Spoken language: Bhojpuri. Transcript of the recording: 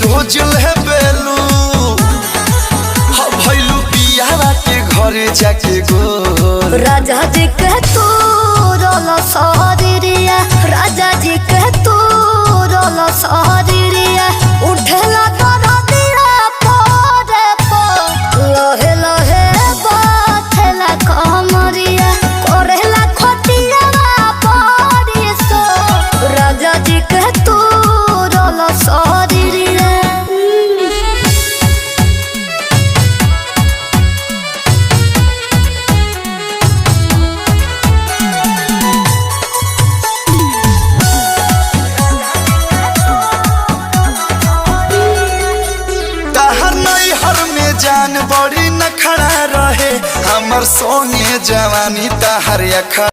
रोज ले बेलू भैलू पियावा के घरे जाके गो राजा जी के तू रोला सारिया राजा जी के तू रोला सारिया उठेला तारा दिया पोरे पो लहे लहे बाथेला कमरिया करेला खटिया पड़ी सो राजा जी के तू रोला सारिया जान बड़ी न खड़ा रहे हमर सोने जवानी तहर अखा।